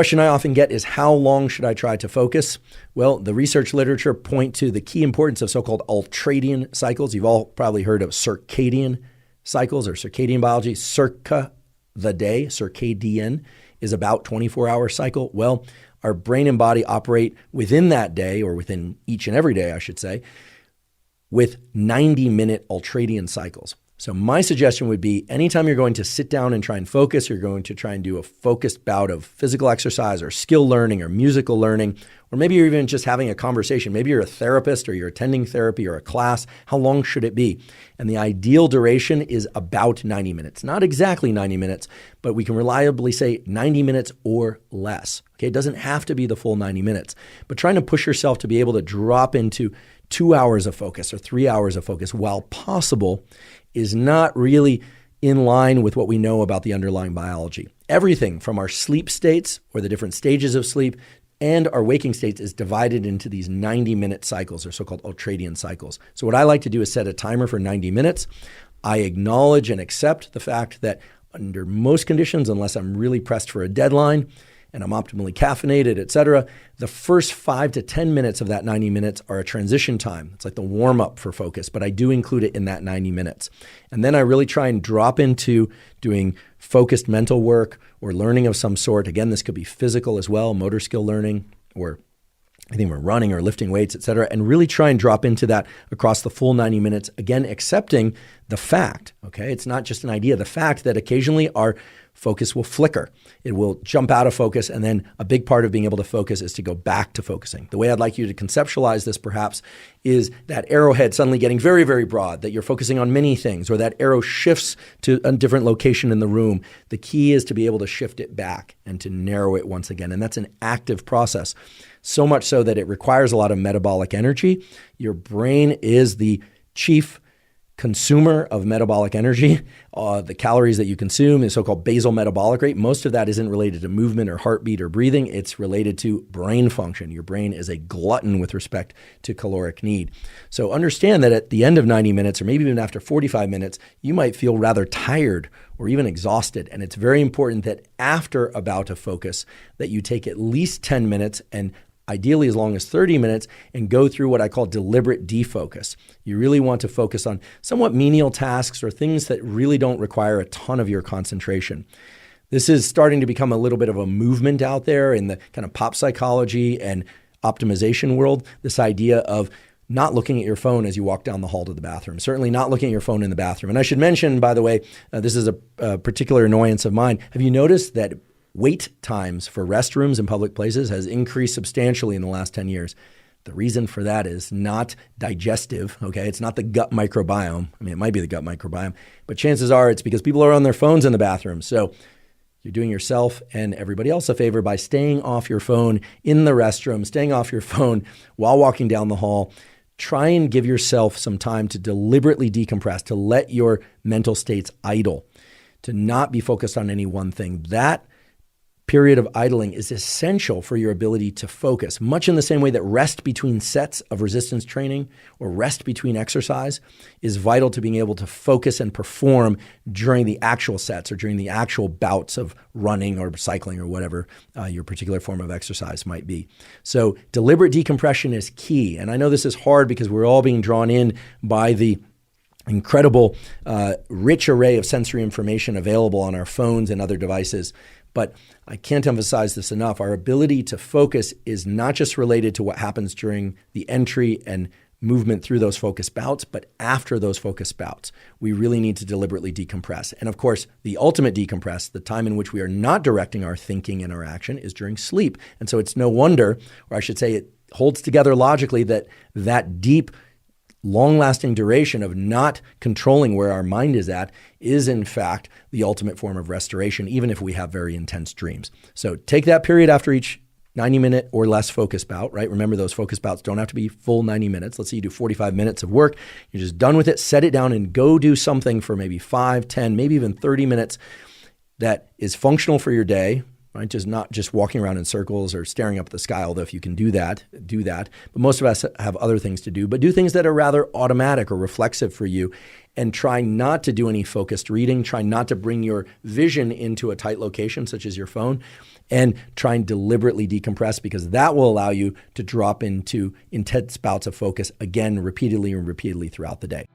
Question I often get is, how long should I try to focus? Well, the research literature point to the key importance of so-called ultradian cycles. You've all probably heard of circadian cycles or circadian biology. Circa, the day, circadian is about 24-hour cycle. Well, our brain and body operate within that day, or within each and every day, I should say, with 90-minute ultradian cycles. So my suggestion would be, anytime you're going to sit down and try and focus, you're going to try and do a focused bout of physical exercise or skill learning or musical learning, or maybe you're even just having a conversation. Maybe you're a therapist or you're attending therapy or a class. How long should it be? And the ideal duration is about 90 minutes. Not exactly 90 minutes, but we can reliably say 90 minutes or less. Okay, it doesn't have to be the full 90 minutes, but trying to push yourself to be able to drop into 2 hours of focus or 3 hours of focus while possible is not really in line with what we know about the underlying biology. Everything from our sleep states, or the different stages of sleep, and our waking states is divided into these 90-minute cycles, or so-called ultradian cycles. So what I like to do is set a timer for 90 minutes. I acknowledge and accept the fact that under most conditions, unless I'm really pressed for a deadline and I'm optimally caffeinated, etc., the first 5 to 10 minutes of that 90 minutes are a transition time. It's like the warm-up for focus, but I do include it in that 90 minutes. And then I really try and drop into doing focused mental work or learning of some sort. Again, this could be physical as well, motor skill learning, or I think we're running or lifting weights, etc., and really try and drop into that across the full 90 minutes, again, accepting the fact, okay? It's not just an idea, the fact that occasionally our focus will flicker. It will jump out of focus, and then a big part of being able to focus is to go back to focusing. The way I'd like you to conceptualize this perhaps is that arrowhead suddenly getting very, very broad, that you're focusing on many things, or that arrow shifts to a different location in the room. The key is to be able to shift it back and to narrow it once again, and that's an active process. So much so that it requires a lot of metabolic energy. Your brain is the chief consumer of metabolic energy. The calories that you consume is so-called basal metabolic rate. Most of that isn't related to movement or heartbeat or breathing. It's related to brain function. Your brain is a glutton with respect to caloric need. So understand that at the end of 90 minutes, or maybe even after 45 minutes, you might feel rather tired or even exhausted. And it's very important that after a bout of focus, that you take at least 10 minutes, and ideally as long as 30 minutes, and go through what I call deliberate defocus. You really want to focus on somewhat menial tasks or things that really don't require a ton of your concentration. This is starting to become a little bit of a movement out there in the kind of pop psychology and optimization world, this idea of not looking at your phone as you walk down the hall to the bathroom, certainly not looking at your phone in the bathroom. And I should mention, by the way, this is a particular annoyance of mine. Have you noticed that wait times for restrooms in public places has increased substantially in the last 10 years. The reason for that is not digestive, okay? It's not the gut microbiome. I mean, it might be the gut microbiome, but chances are it's because people are on their phones in the bathroom. So you're doing yourself and everybody else a favor by staying off your phone in the restroom, staying off your phone while walking down the hall. Try and give yourself some time to deliberately decompress, to let your mental states idle, to not be focused on any one thing. That period of idling is essential for your ability to focus, much in the same way that rest between sets of resistance training or rest between exercise is vital to being able to focus and perform during the actual sets or during the actual bouts of running or cycling or whatever your particular form of exercise might be. So deliberate decompression is key. And I know this is hard because we're all being drawn in by the incredible, rich array of sensory information available on our phones and other devices. But I can't emphasize this enough. Our ability to focus is not just related to what happens during the entry and movement through those focus bouts, but after those focus bouts, we really need to deliberately decompress. And of course, the ultimate decompress, the time in which we are not directing our thinking and our action, is during sleep. And so it's no wonder, or I should say it holds together logically, that that deep, long-lasting duration of not controlling where our mind is at is in fact the ultimate form of restoration, even if we have very intense dreams. So take that period after each 90-minute or less focus bout, right? Remember, those focus bouts don't have to be full 90 minutes. Let's say you do 45 minutes of work. You're just done with it. Set it down and go do something for maybe 5, 10, maybe even 30 minutes that is functional for your day, right? Just not just walking around in circles or staring up at the sky, although if you can do that, do that. But most of us have other things to do, but do things that are rather automatic or reflexive for you, and try not to do any focused reading. Try not to bring your vision into a tight location, such as your phone, and try and deliberately decompress, because that will allow you to drop into intense bouts of focus again, repeatedly and repeatedly throughout the day.